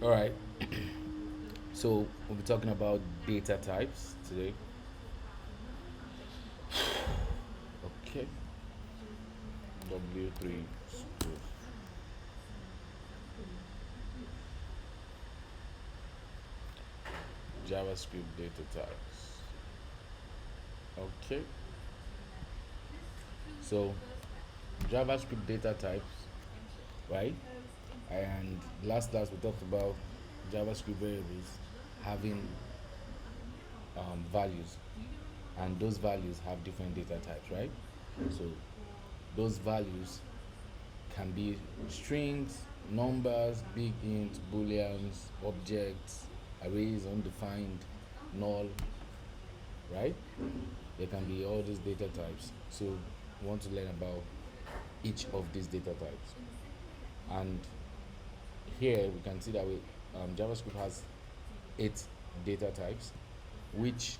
All right. So we'll be talking about data types today. Okay. W3 schools. JavaScript data types. Okay. So JavaScript data types, right? And last class we talked about JavaScript variables having values, and those values have different data types, right? So those values can be strings, numbers, big int, booleans, objects, arrays, undefined, null, right? There can be all these data types. So we want to learn about each of these data types. And here we can see that JavaScript has 8 data types, which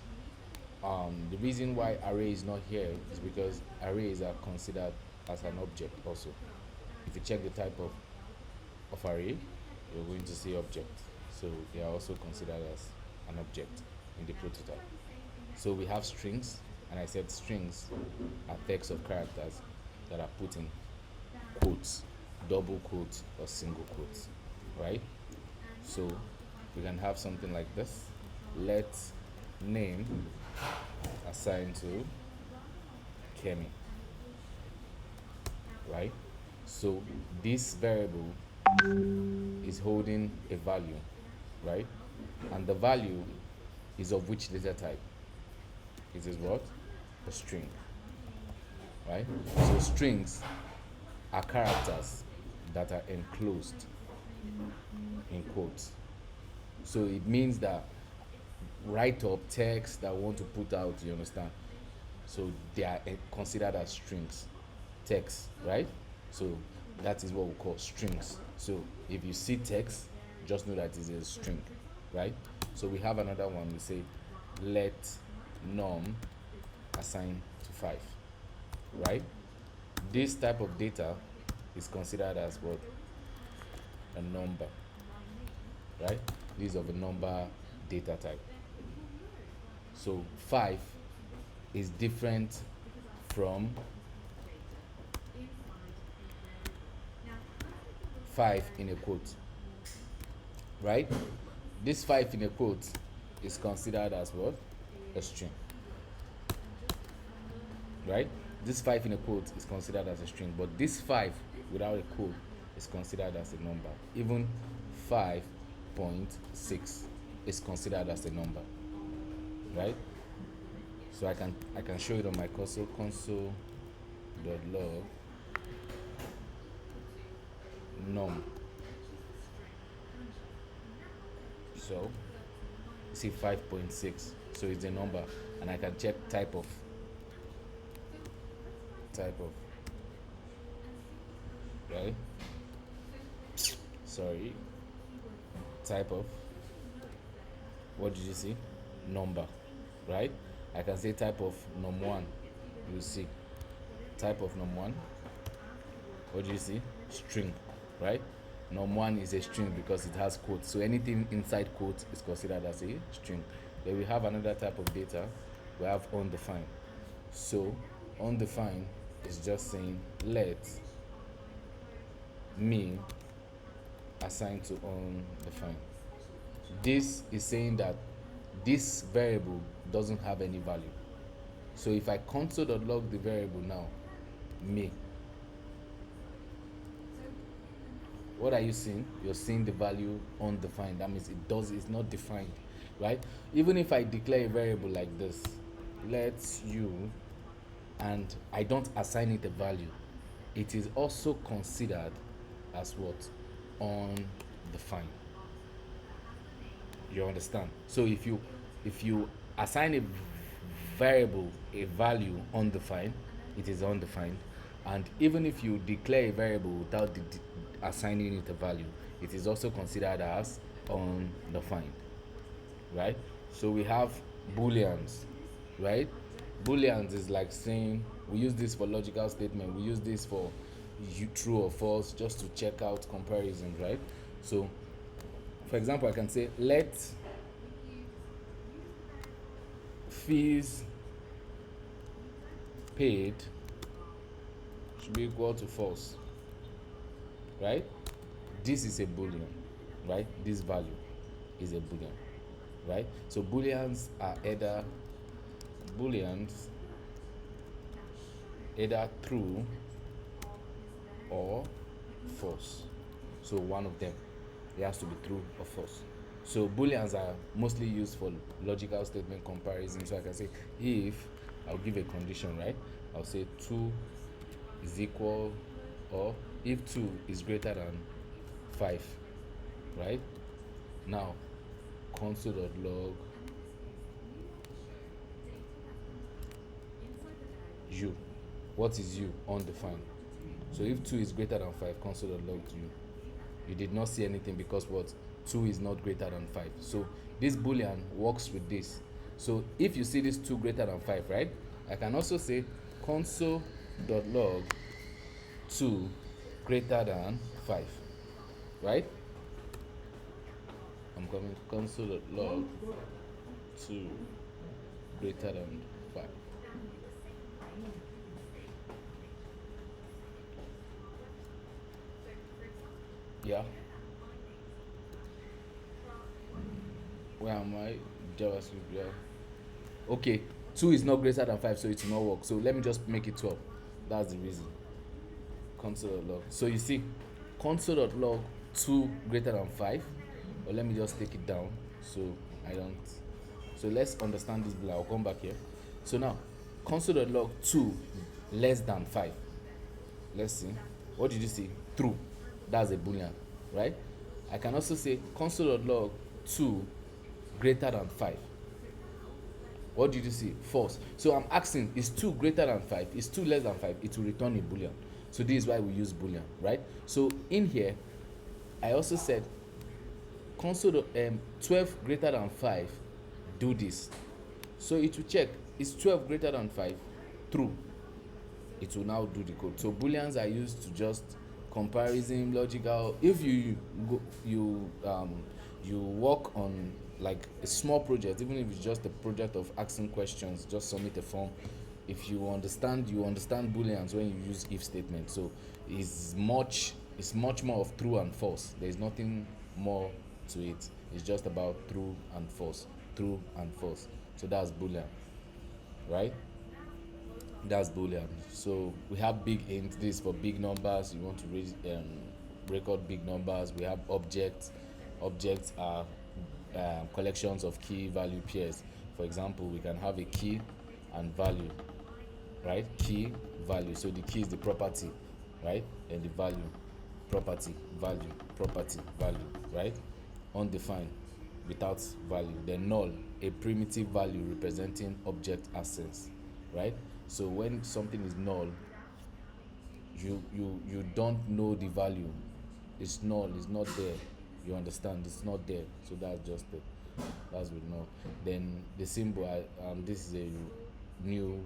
the reason why array is not here is because arrays are considered as an object also. If you check the type of array, you're going to see object. So they are also considered as an object in the prototype. So we have strings, and I said strings are text of characters that are put in quotes, double quotes or single quotes, right? So we can have something like this. Let name assigned to Kemi, right? So this variable is holding a value, right? And the value is of which data type? It is what? A string, right? So strings are characters that are enclosed in quotes. So it means that write up text that I want to put out, you understand? So they are considered as strings, text, right? So that is what we call strings. So if you see text, just know that it's a string, right? So we have another one. We say let num assign to 5, right? This type of data is considered as what? A number, right? These are the number data type. So 5 is different from 5 in a quote, right? This 5 in a quote is considered as what? A string, right? This 5 in a quote is considered as a string, but this 5 without a quote is considered as a number. Even 5.6 is considered as a number, right? So I can show it on my console.log num. So you see 5.6, so it's a number, and I can check type of, right? Sorry, type of, what did you see? Number, right? I can say type of num1. You see type of num1. What do you see? String, right? Num1 is a string because it has quotes. So anything inside quotes is considered as a string. Then we have another type of data. We have undefined. So undefined is just saying let me assign to undefined. This is saying that this variable doesn't have any value. So if I console.log the variable now, me, what are you seeing? You're seeing the value undefined. That means it's not defined, right? Even if I declare a variable like this, let you, and I don't assign it a value, it is also considered as what? Undefined. You understand? So if you assign a variable a value undefined, it is undefined. And even if you declare a variable without assigning it a value, it is also considered as undefined, right? So we have booleans, right? Booleans is like saying, we use this for logical statement, we use this for true or false, just to check out comparisons, right? So For example, I can say let fees paid should be equal to false, right? This is a boolean, right? This value is a boolean, right? So booleans are booleans either true or false. So one of them, it has to be true or false. So booleans are mostly used for logical statement comparison. So I can say if I'll give a condition, right? I'll say 2 is equal, or if 2 is greater than 5, right? Now console.log u. What is u? Undefined. So if 2 is greater than 5, console.log u. You did not see anything because what? 2 is not greater than 5. So this boolean works with this. So if you see this 2 greater than 5, right? I can also say console.log 2 greater than 5, right? I'm coming to console.log 2 greater than 5. Yeah. Where am I? JavaScript, yeah. Okay, 2 is not greater than 5, so it will not work. So let me just make it 12. That's the reason. Console.log. So you see, console.log 2 greater than 5. Or let me just take it down so I don't. So let's understand this below. I'll come back here. So now, console.log 2 less than 5. Let's see. What did you see? True. That's a boolean, right? I can also say console.log 2 greater than 5. What did you see? False. So I'm asking, is 2 greater than 5? Is 2 less than 5? It will return a boolean. So this is why we use boolean, right? So in here, I also said console 12 greater than 5, do this. So it will check, is 12 greater than 5? True. It will now do the code. So booleans are used to just comparison, logical. If you go, you work on like a small project, even if it's just a project of asking questions, just submit a form. If you understand booleans when you use if statement. So it's much more of true and false. There's nothing more to it. It's just about true and false, true and false. So that's boolean, right? That's boolean. So we have big int. This for big numbers. You want to record big numbers. We have objects. Objects are collections of key value pairs. For example, we can have a key and value, right? Key, value. So the key is the property, right? And the value, property, value, right? Undefined, without value. Then null, a primitive value representing object access, right? So when something is null, you don't know the value. It's null, it's not there. You understand? It's not there. So that's just it. That's with null. Then the symbol, this is a new